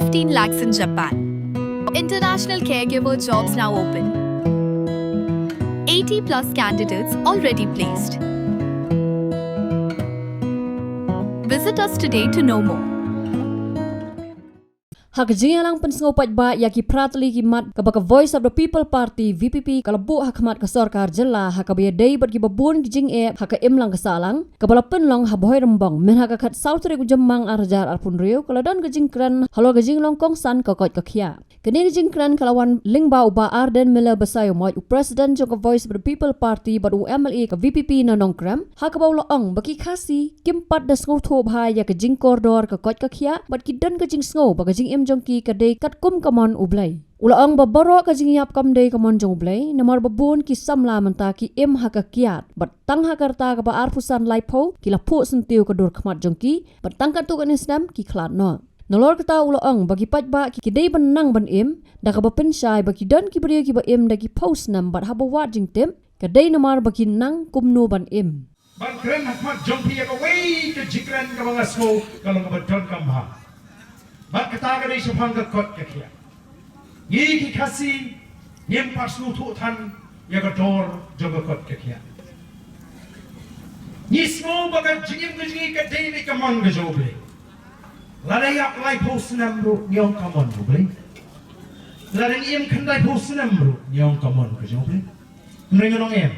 15 lakhs in Japan. International caregiver jobs now open. 80 plus candidates already placed. Visit us today to know more. Hakjing lang pensngopat ba yaki pratli kimat kabaka Voice of the People Party VPP kalabu hakmat ka sarkar jela hakabaya day bat ki babun kijing haka lang kasalang kabala penlong haboy rembang men haka khat South Regu jemang arjar arpun riu kaladan kijing kran halo kijing long kong san kakot kakhia kene kijing kran kalawan lingba uba Ardent mela basayo moy president jong ka Voice of the People Party bat UMLE ka VPP na nongkram hakabaw loong baki khasi kimpat da sngo thob ha ya kijing koridor kakot kakhia bat kidan kijing sngo ba kijing jongki kadai kat kum kamon Blei. Ulaang babaro ka jingyap kamdei kamon jong Blei namar babun ki samla manta ki im hakakiat bat tang hakarta ka ba arpusan laipo ki la Phuh Syntiew ka dur Khmut jongki bat tang katu kan Snem ki khlat no. Nolor kata ulaang bagi pajba ki kidei benang ban im da ka ba pensai bagi dan ki beri ki ba im da ki post nam bat habawat jingtem kadai namar bagi nang kumno ban im. Ban kren Khmut jongki ka wei ke jikran ka mga sko kalau ka badon kamha. Mak kata kadai sepang kot kekia. Ye ki kasi yem pasnu tu tan ya gador joga kot kekia. Ni smo baga jingim gejingi kadai ni kamon gejoble. Ladai yak lai posnam ru nyong kamon gejoble. Ladai yem kandai posnam ru nyong kamon gejoble. Nrengonong yem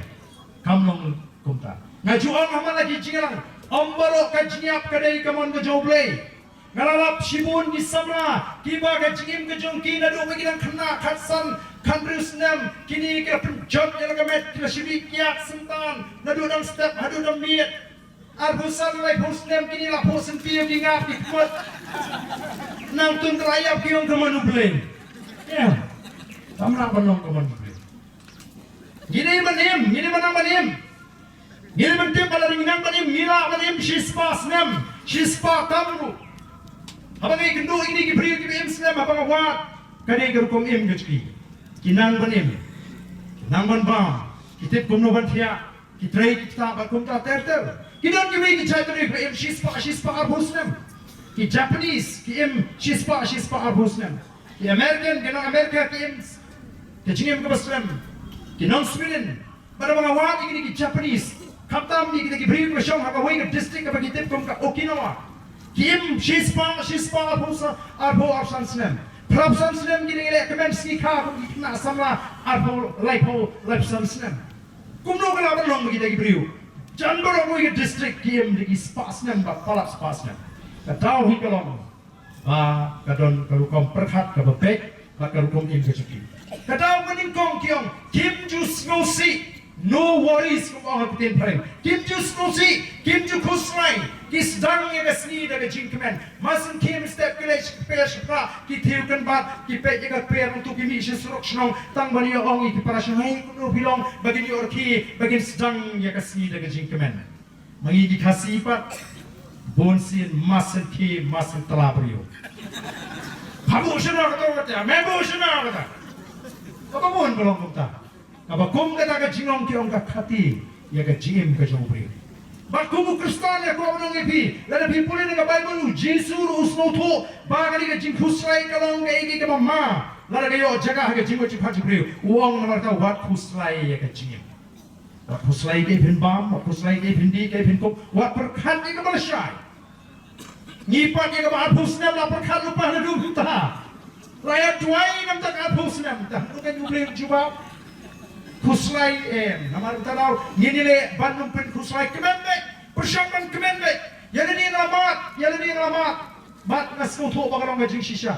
kamlong kumta. Ngajuan mama lagi jingalang ombaro kajnyap kadai kamon gejoble. Ngalap shibun di samla kiba ka jingim ka jongki na do magilang khana khatsan khandru Snem kini ka penjot ya gamet kila shibi kiak sentan na do dang step hadu dang miet arbusan lai Phuh Snem kini la Phuh Syntiew di Ngab di Khmut nang tun rayap kiong ka manu Blei ya samra banong ka manu Blei gini manim gini manim balaring nang manim mila manim shispa Snem shispa kamru abang ini kendu ini kibri kibim Snem abang awat kadai kerukum im kecki kinang banim kinang ban bam kitip kumno ban thia kitrai kita bakum ta ter kidan kibri kicai kadai kibim shispa Phuh Snem ki Japanese ki im shispa Phuh Snem ki American kinang America ki im kecingim ke Snem kinang Sweden pada abang awat ini ki Japanese kaptam ni kita kibri kibim hakawai ke district apa kitip kum ka Okinawa Kim shispa Phuh Arsan Snem. Prabsan Snem gini gini kemenski kah kena samla laipo Snem. Kumno kena berlong bagi dagi beriu. Jangan berlong bagi district Kim dagi spa Snem bak palap spa Snem. Katau hi kalong. Kadon karukom perkhat kabek bak karukom im kecuki. Katau kening kong kiong Kim jus ngosi. No worries kung ang hapitin pa rin. Kim jus ngosi, Kim ju kusray. Kisdang yang asni daga jingkemen. Masin Kim step kilesh pesh pra kitiw kan bat kipet yang per untuk kimi surok snong tang bani ong iki para shangai kuno bilong bagin yorki bagin sedang yang asni daga jingkemen. Mangigi kasipat bonsin masin Kim masin telabrio. Habu shana kata membo shana kata. Apa pun belum kata. Apa kum kata ka jingong kiong ka khati ya ka jingim ka jobri. Bakumu Kristan ya ko nong epi la pi pulin ka Bible Jesu usno tho ba ka ka jing khusrai ka long ga igi ka mama la ga yo jaga ka jingmo chi phaji pri uong na ta wat khusrai ya ka jingim. Wat khusrai ke phin bam wat khusrai ke phin di ke phin ko wat perkhat ka malashai. Ni pa ke ka ba Phuh Snem la perkhat lupa na du ta. Raya tuai nam ta ka Phuh Snem ta ko ka nyuble juba Khuslai namar utaraw nginile bandung pen khuslai kemende persyaman kemende yalani ramat bat nasko tho bagarong gajing shisha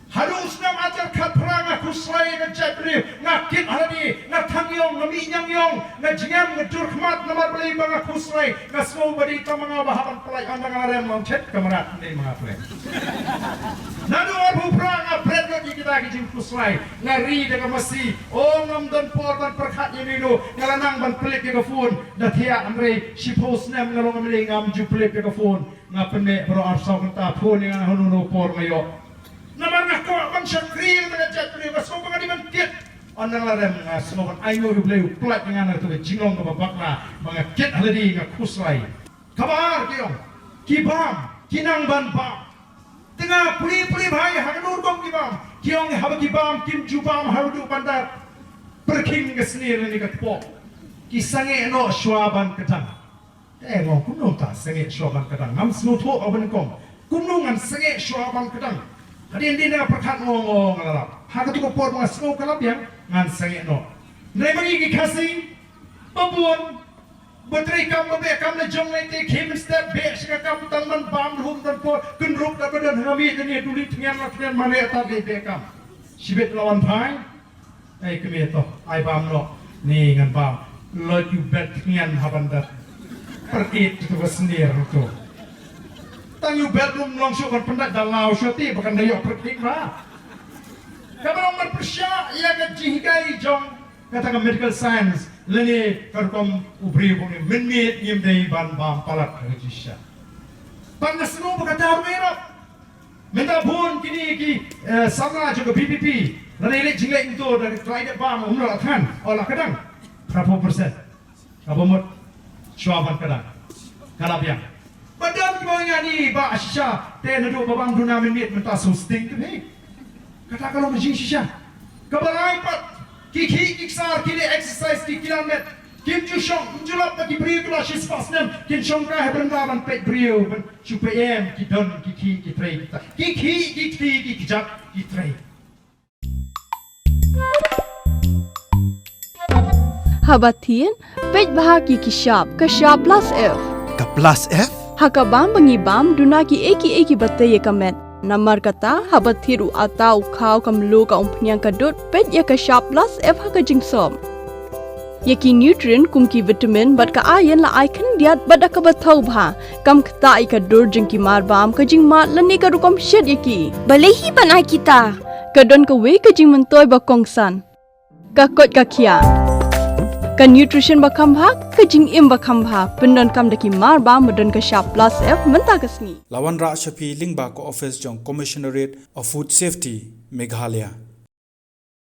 harus nam ajar khapranga khuslai na chapri ngakit halani na thangyong na minyangyong na jingam na dur Khmut namar Blei banga khuslai nasko badi tamanga bahaban palai andang arem long chet kamarat nei mga pre nadu abu pranga predlo kita kijing khuslai ngari daga masi ngam dan por ban perkhat yemino ngalanang ban pelik ke phone da thia amre si Phuh Snem ngalong amre ngam ju pelik ke phone ngapene pro arsaw kanta phone nga honuno por ngayo namar nga ko ban shakri daga chatri basko bangadi ban tiet anang larem nga smokan ayo Blei plat nga na to jingong ka babakna mga kit haladi nga khuslai kabar kiyong kibam kinang ban ba tengah puli-puli bahaya hakanur kom kibam kiong habakibam kim jubam harudu bandar perking ke senir ni katpok kisange no shwaban ketang ngong kuno ta sange shwaban ketang ngam snu tho aban kom kuno ngan sange shwaban ketang hadin din na perkhat ngong ngalap hakatu ko por mga snu kalap yang ngan sange no nei magi ki khasi babun Bateri kam lebih kam le jong le te kim step be sika kam tang man bam hum dan po kun rup da badan hami ni dulit ngan la tren mane ata be kam sibet lawan phai ai keme to ai bam no ni ngan bam lo you bet ngan haban da perkit tu sendiri tu tang you bet lum long syu kan pendak dalau syoti bukan dayo perkit ba kabarong man persya ya ka jihgai jong kata medical science lene karkom ubri boni minit yim dei ban bam palat regisa pangasno bakata merap menda bun kini ki sama juga PPP lene le jingle itu dari try bam umno athan olah kadang berapa persen abomot swaban kadang kalabya badan kibawanya ni ba asya te nadu babang duna minit menta susting ke kata kalau majing shisha kabalai pat Kiki kiksar kini exercise ki kilomet kim ju shong julap bagi brio kula shis Snem kin shong ka hebrendaban pet brio ben chupem ki don kiki ki trei kiki ki jak ki trei Habatin pet bahagi ki sharp plus F Ka plus F? hakabam bangibam duna ki eki batai kamet Namar kata habat thiru atau kau kamlu ka umpnyang kadut pet ya ka sharp plus F ha ka jingsom. Yaki nutrient kum ki vitamin bat ka iron la icon diat bat ka bathau bha kam kta I ka dur jing ki mar bam ka jing mat lani ka rukom shed yaki. Balehi banai kita. Ka don ka we ka jing mentoy ba kongsan. Ka kot ka khia. Ka nutrition ba kham bha ka jing im ba kham bha pendon kam daki mar bam don ka sharp plus F menta ka sni. Lawan Ra Shafi Lingba ko office jong Commissionerate of Food Safety Meghalaya.